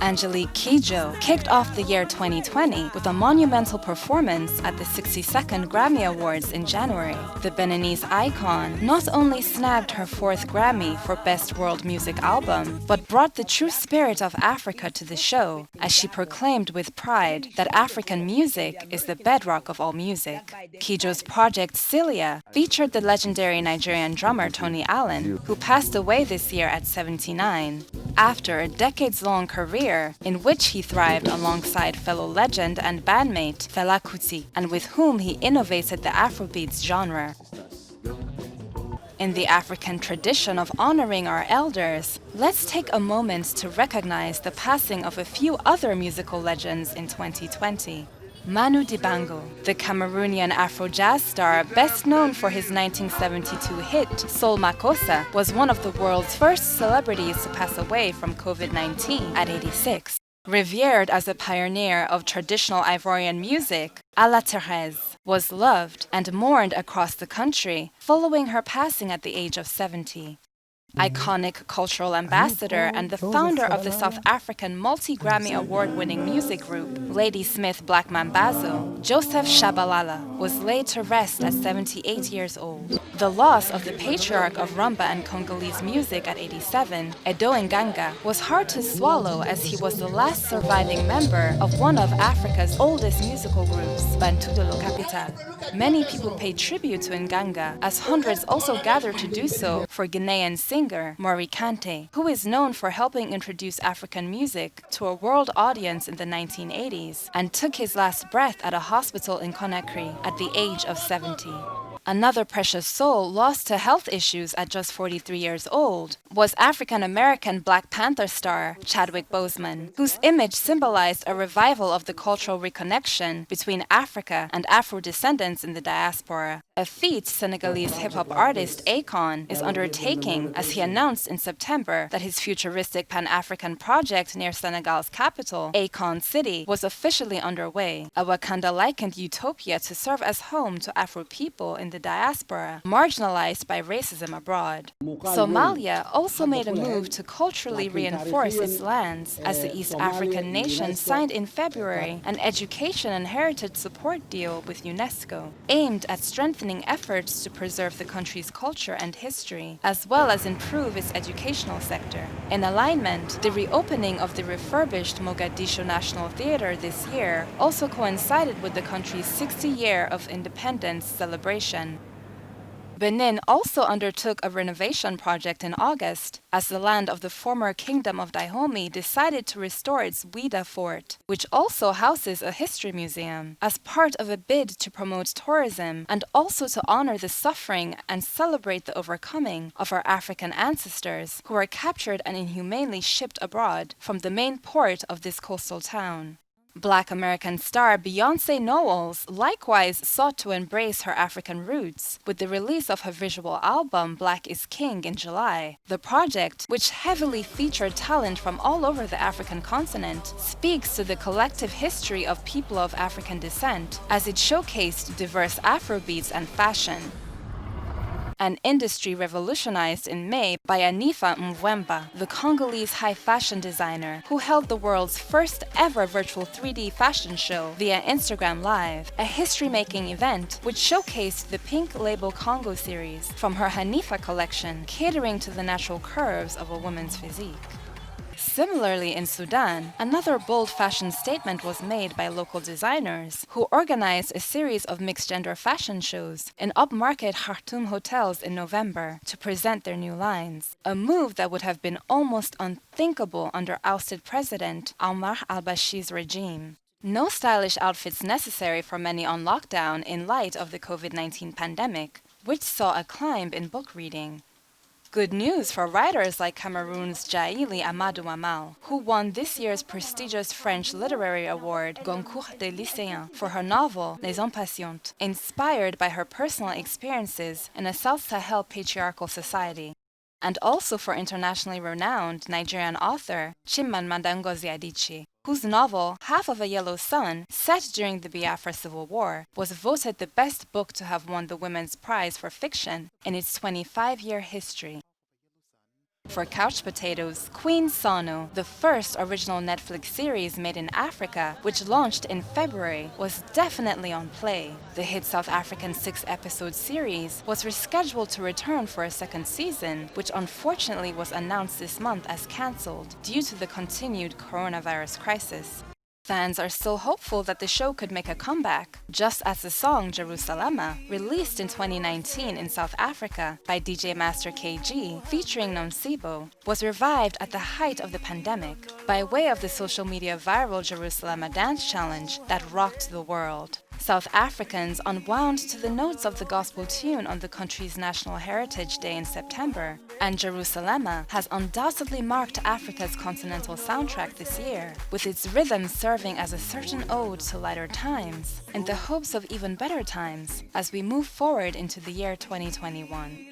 Angelique Kidjo kicked off the year 2020 with a monumental performance at the 62nd Grammy Awards in January. The Beninese icon not only snagged her 4th Grammy for Best World Music Album, but brought the true spirit of Africa to the show, as she proclaimed with pride that African music is the bedrock of all music. Kidjo's project Cilia featured the legendary Nigerian drummer Tony Allen, who passed away this year at 79. After a decades-long career in which he thrived alongside fellow legend and bandmate Fela Kuti, and with whom he innovated the Afrobeats genre. In the African tradition of honoring our elders, let's take a moment to recognize the passing of a few other musical legends in 2020. Manu Dibango, the Cameroonian Afro jazz star best known for his 1972 hit Soul Makossa, was one of the world's first celebrities to pass away from COVID-19 at 86. Revered as a pioneer of traditional Ivorian music, Ala Thérèse was loved and mourned across the country following her passing at the age of 70. Iconic cultural ambassador and the founder of the South African multi-Grammy award-winning music group Ladysmith Black Mambazo, Joseph Shabalala, was laid to rest at 78 years old. The loss of the patriarch of rumba and Congolese music at 87, Edo Nganga, was hard to swallow as he was the last surviving member of one of Africa's oldest musical groups, Bantu de la Capitale. Many people paid tribute to Nganga, as hundreds also gathered to do so for Ghanaian singer Maury Kante, who is known for helping introduce African music to a world audience in the 1980s, and took his last breath at a hospital in Conakry at the age of 70. Another precious soul lost to health issues at just 43 years old was African-American Black Panther star Chadwick Boseman, whose image symbolized a revival of the cultural reconnection between Africa and Afro-descendants in the diaspora, a feat Senegalese hip-hop artist Akon is undertaking as he announced in September that his futuristic Pan-African project near Senegal's capital, Akon City, was officially underway, a Wakanda-likened utopia to serve as home to Afro people in the diaspora, marginalized by racism abroad. Somalia also made a move to culturally reinforce its lands, as the East African nation signed in February an education and heritage support deal with UNESCO, aimed at strengthening efforts to preserve the country's culture and history, as well as improve its educational sector. In alignment, the reopening of the refurbished Mogadishu National Theatre this year also coincided with the country's 60th year of independence celebration. Benin also undertook a renovation project in August, as the land of the former Kingdom of Dahomey decided to restore its Ouida fort, which also houses a history museum, as part of a bid to promote tourism and also to honor the suffering and celebrate the overcoming of our African ancestors who were captured and inhumanely shipped abroad from the main port of this coastal town. Black American star Beyoncé Knowles likewise sought to embrace her African roots with the release of her visual album Black is King in July. The project, which heavily featured talent from all over the African continent, speaks to the collective history of people of African descent, as it showcased diverse Afrobeats and fashion. An industry revolutionized in May by Anifa Mwemba, the Congolese high fashion designer who held the world's first ever virtual 3D fashion show via Instagram Live, a history-making event which showcased the Pink Label Congo series from her Hanifa collection, catering to the natural curves of a woman's physique. Similarly, in Sudan, another bold fashion statement was made by local designers who organized a series of mixed-gender fashion shows in upmarket Khartoum hotels in November to present their new lines, a move that would have been almost unthinkable under ousted President Omar al-Bashir's regime. No stylish outfits necessary for many on lockdown in light of the COVID-19 pandemic, which saw a climb in book reading. Good news for writers like Cameroon's Jaili Amadou Amal, who won this year's prestigious French literary award Goncourt des Lycéens for her novel Les Impatientes, inspired by her personal experiences in a South Sahel patriarchal society. And also for internationally renowned Nigerian author Chimamanda Ngozi Adichie, whose novel Half of a Yellow Sun, set during the Biafra Civil War, was voted the best book to have won the Women's Prize for Fiction in its 25-year history. For couch potatoes, Queen Sanu, the first original Netflix series made in Africa, which launched in February, was definitely on play. The hit South African 6-episode series was rescheduled to return for a second season, which unfortunately was announced this month as cancelled due to the continued coronavirus crisis. Fans are still hopeful that the show could make a comeback, just as the song Jerusalema, released in 2019 in South Africa by DJ Master KG featuring Nomsibo, was revived at the height of the pandemic by way of the social media viral Jerusalema dance challenge that rocked the world. South Africans unwound to the notes of the gospel tune on the country's National Heritage Day in September, and Jerusalema has undoubtedly marked Africa's continental soundtrack this year, with its rhythm serving as a certain ode to lighter times, in the hopes of even better times as we move forward into the year 2021.